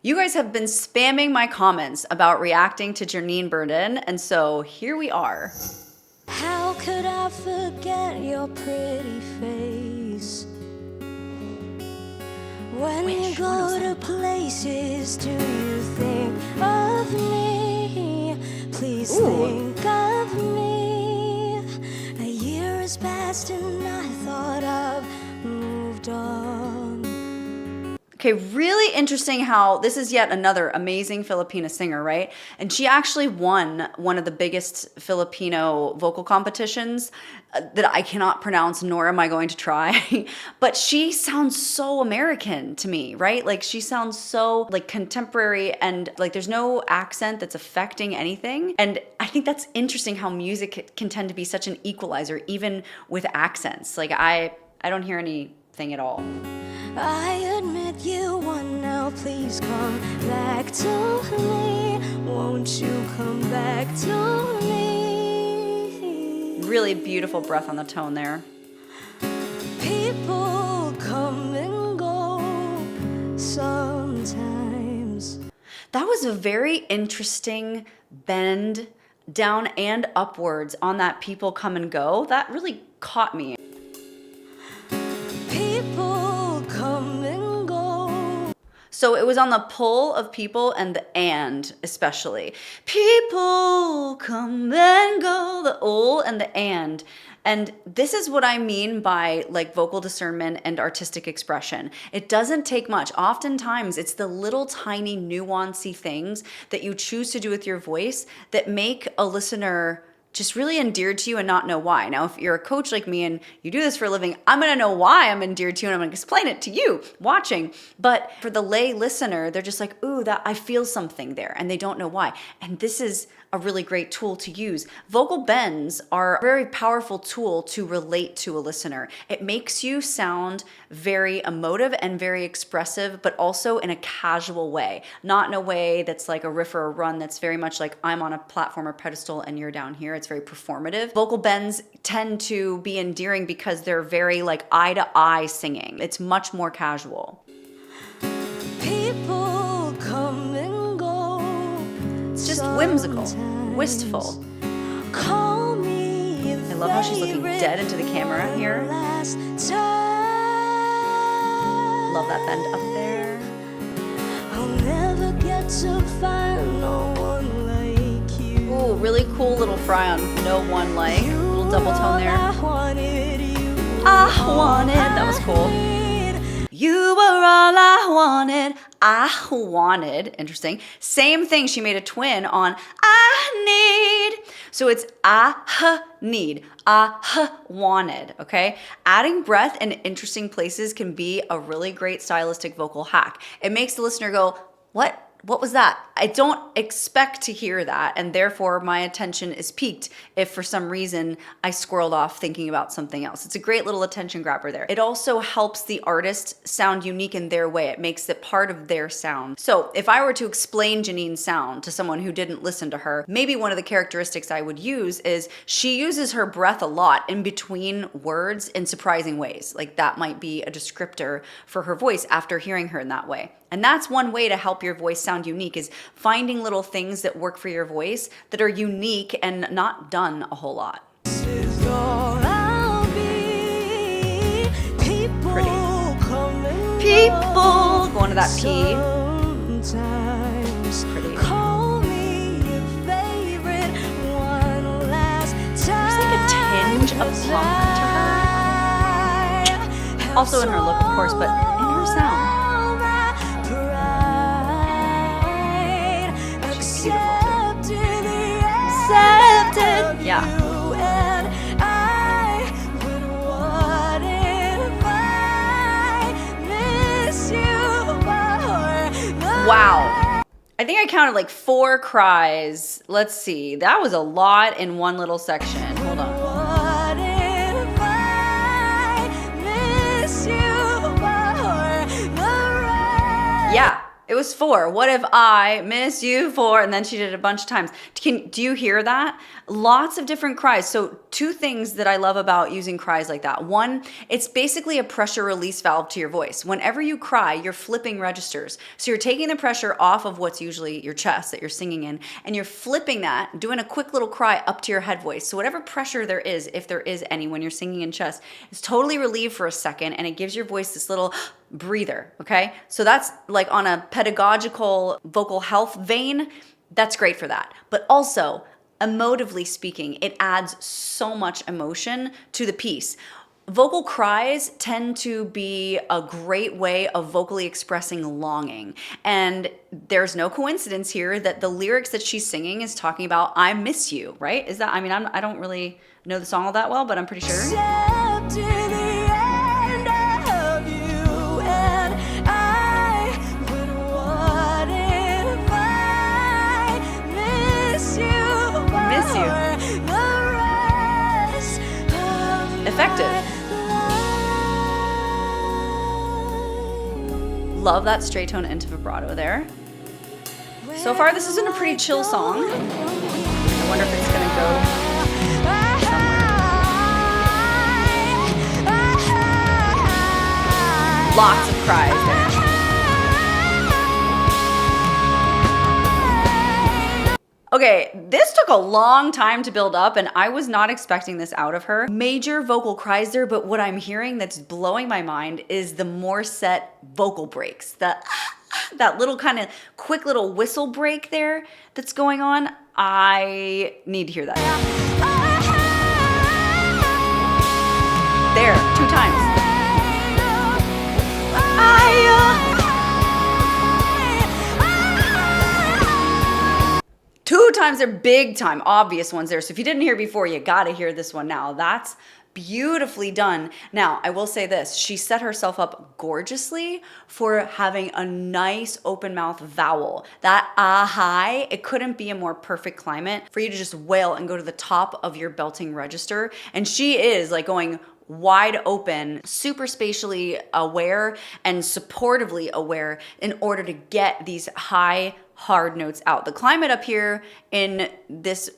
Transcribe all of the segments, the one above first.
You guys have been spamming my comments about reacting to Janine Berdin, and so here we are. How could I forget your pretty face? When you go to places, do you think of me? Please think of me. A year has passed and I thought I've moved on. Okay, really interesting how this is yet another amazing Filipina singer, right? And she actually won one of the biggest Filipino vocal competitions that I cannot pronounce, nor am I going to try. But she sounds so American to me, right? Like she sounds so like contemporary and like there's no accent that's affecting anything. And I think that's interesting how music can tend to be such an equalizer, even with accents. Like I don't hear anything at all. I admit you won now, please come back to me. Won't you come back to me? Really beautiful breath on the tone there. People come and go sometimes. That was a very interesting bend down and upwards on that people come and go. That really caught me. People come and go. So it was on the pull of people and the and especially. People come and go, the ol and the and. And this is what I mean by like vocal discernment and artistic expression. It doesn't take much. Oftentimes it's the little tiny nuancy things that you choose to do with your voice that make a listener just really endeared to you and not know why. Now, if you're a coach like me and you do this for a living, I'm gonna know why I'm endeared to you and I'm gonna explain it to you watching. But for the lay listener, they're just like, ooh, that I feel something there, and they don't know why. And this is a really great tool to use. Vocal bends are a very powerful tool to relate to a listener. It makes you sound very emotive and very expressive, but also in a casual way, not in a way that's like a riff or a run that's very much like I'm on a platform or pedestal and you're down here. It's very performative. Vocal bends tend to be endearing because they're very like eye to eye singing. It's much more casual. People come and go. It's just whimsical, wistful. Call me. I love how she's looking dead into the camera here. Love that bend up there. I'll never get to find no one like you. Ooh, really cool little fry on no one like. Little double tone there. I wanted you. I wanted. That was cool. You were all I wanted. I wanted. Interesting. Same thing. She made a twin on I need. So it's I need. I wanted. Okay. Adding breath in interesting places can be a really great stylistic vocal hack. It makes the listener go, what? What was that? I don't expect to hear that, and therefore my attention is piqued if for some reason I squirreled off thinking about something else. It's a great little attention grabber there. It also helps the artist sound unique in their way. It makes it part of their sound. So if I were to explain Janine's sound to someone who didn't listen to her, maybe one of the characteristics I would use is she uses her breath a lot in between words in surprising ways. Like that might be a descriptor for her voice after hearing her in that way. And that's one way to help your voice sound unique, is finding little things that work for your voice that are unique and not done a whole lot. This is all I'll be. Pretty. Come and People going to that P. sometimes. Pretty. Call me your favorite one last time. There's like a tinge of punk to her. Also in her look, of course, but in her sound. Accepted. Yeah. Wow. I think I counted like 4 cries. Let's see. That was a lot in one little section. Hold on. Yeah. It was 4. What if I miss you for? And then she did it a bunch of times. Do you hear that? Lots of different cries. So 2 things that I love about using cries like that. One, it's basically a pressure release valve to your voice. Whenever you cry, you're flipping registers. So you're taking the pressure off of what's usually your chest that you're singing in, and you're flipping that, doing a quick little cry up to your head voice. So whatever pressure there is, if there is any when you're singing in chest, is totally relieved for a second, and it gives your voice this little breather, okay? So that's like on a pedagogical vocal health vein, that's great for that. But also, emotively speaking, it adds so much emotion to the piece. Vocal cries tend to be a great way of vocally expressing longing. And there's no coincidence here that the lyrics that she's singing is talking about, I miss you, right? Is that, I mean, I don't really know the song all that well, but I'm pretty sure. Step to the end of you and I, but what if I miss you Miss you. for the rest of Effective. my life? Love that straight tone into vibrato there. So far, this has been a pretty chill song. I wonder if it's gonna go somewhere. Lots of cries there. Okay, this took a long time to build up, and I was not expecting this out of her. Major vocal cries there, but what I'm hearing that's blowing my mind is the more set vocal breaks. That little kind of quick little whistle break there that's going on. I need to hear that. There, 2 times. 2 times, they're big time, obvious ones there. So if you didn't hear before, you gotta hear this one now. That's beautifully done. Now, I will say this, she set herself up gorgeously for having a nice open mouth vowel. That high, it couldn't be a more perfect climate for you to just wail and go to the top of your belting register. And she is like going wide open, super spatially aware and supportively aware in order to get these high, hard notes out. The climate up here in this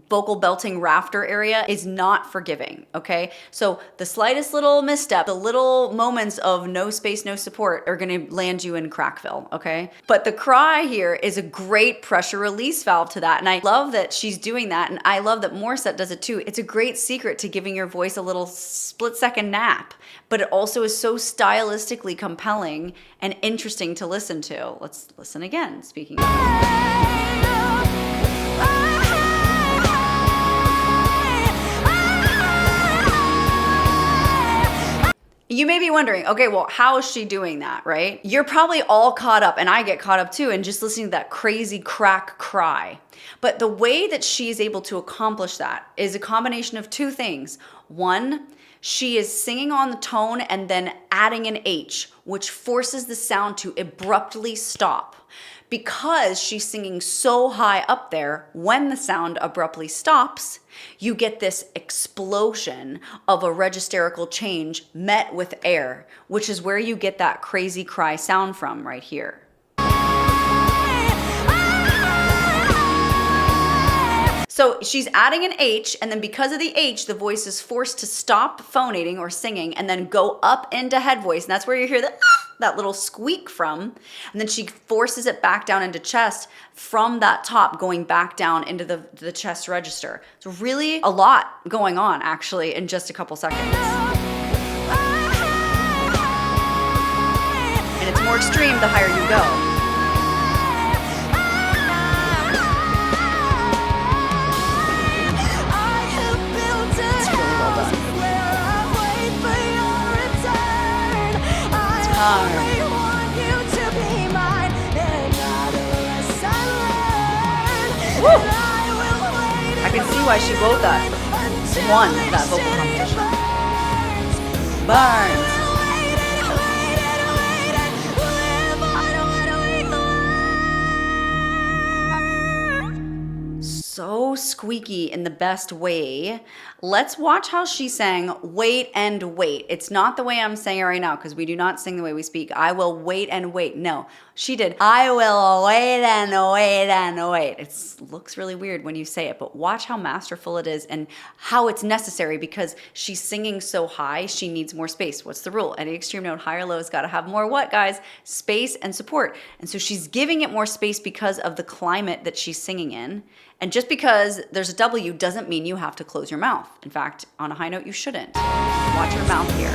vocal belting rafter area is not forgiving, okay? So the slightest little misstep, the little moments of no space, no support are gonna land you in Crackville, okay? But the cry here is a great pressure release valve to that, and I love that she's doing that, and I love that Morissette does it too. It's a great secret to giving your voice a little split-second nap, but it also is so stylistically compelling and interesting to listen to. Let's listen again, speaking of. You may be wondering, okay, well, how is she doing that, right? You're probably all caught up, and I get caught up too, in just listening to that crazy crack cry. But the way that she is able to accomplish that is a combination of 2 things. One, she is singing on the tone and then adding an H, which forces the sound to abruptly stop. Because she's singing so high up there, when the sound abruptly stops, you get this explosion of a registerical change met with air, which is where you get that crazy cry sound from right here. So she's adding an H, and then because of the H, the voice is forced to stop phonating or singing and then go up into head voice. And that's where you hear that little squeak from. And then she forces it back down into chest from that top, going back down into the chest register. So really a lot going on actually in just a couple seconds. And it's more extreme the higher you go. I can see why she wrote that. Won that vocal competition. Burns. So squeaky in the best way. Let's watch how she sang Wait and Wait. It's not the way I'm saying it right now because we do not sing the way we speak. I will wait and wait. No, She did, I will wait and wait and wait. It looks really weird when you say it, but watch how masterful it is and how it's necessary because she's singing so high, she needs more space. What's the rule? Any extreme note, high or low, has got to have more what, guys? Space and support. And so she's giving it more space because of the climate that she's singing in. And just because there's a W doesn't mean you have to close your mouth. In fact, on a high note, you shouldn't. Watch your mouth here.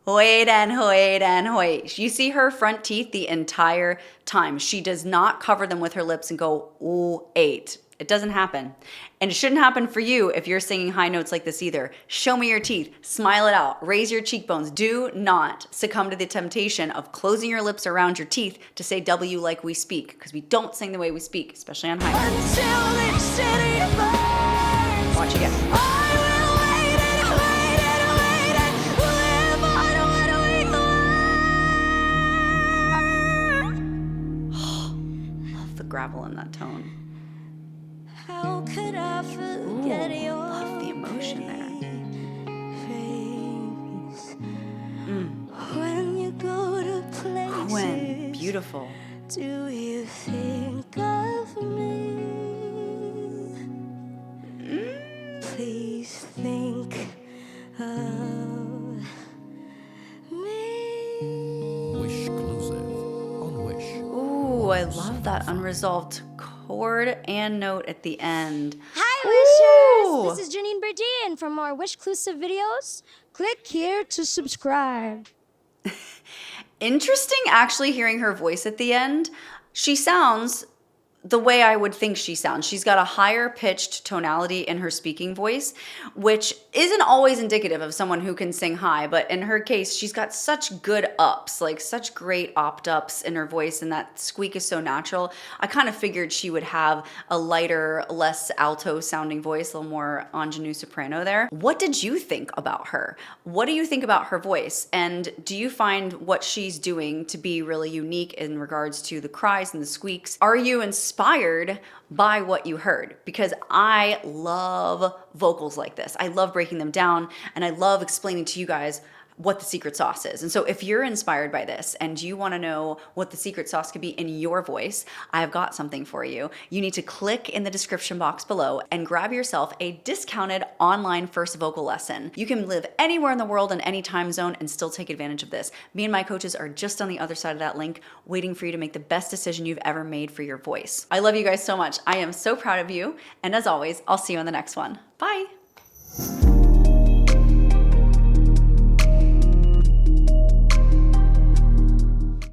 Wait and wait and wait. You see her front teeth the entire time. She does not cover them with her lips and go, ooh, 8. It doesn't happen. And it shouldn't happen for you if you're singing high notes like this either. Show me your teeth, smile it out, raise your cheekbones. Do not succumb to the temptation of closing your lips around your teeth to say W like we speak, because we don't sing the way we speak, especially on high notes. Watch again. Gravel in that tone. How could I forget your love the emotion there. face when you go to places? Gwen, beautiful. Do you think of me? Please think of me. Wishclusive on Wish. Ooh, I love that unresolved chord and note at the end. Hi, Ooh. Wishers! This is Janine Berdin. For more Wishclusive videos, click here to subscribe. Interesting actually hearing her voice at the end. She sounds the way I would think she sounds. She's got a higher pitched tonality in her speaking voice, which isn't always indicative of someone who can sing high, but in her case, she's got such good ups, like such great opt ups in her voice, and that squeak is so natural. I kind of figured she would have a lighter, less alto sounding voice, a little more ingenue soprano there. What did you think about her? What do you think about her voice? And do you find what she's doing to be really unique in regards to the cries and the squeaks? Are you inspired by what you heard? Because I love vocals like this. I love breaking them down, and I love explaining to you guys what the secret sauce is. And so if you're inspired by this and you want to know what the secret sauce could be in your voice, I have got something for you. You need to click in the description box below and grab yourself a discounted online first vocal lesson. You can live anywhere in the world in any time zone and still take advantage of this. Me and my coaches are just on the other side of that link, waiting for you to make the best decision you've ever made for your voice. I love you guys so much. I am so proud of you. And as always, I'll see you on the next one. Bye.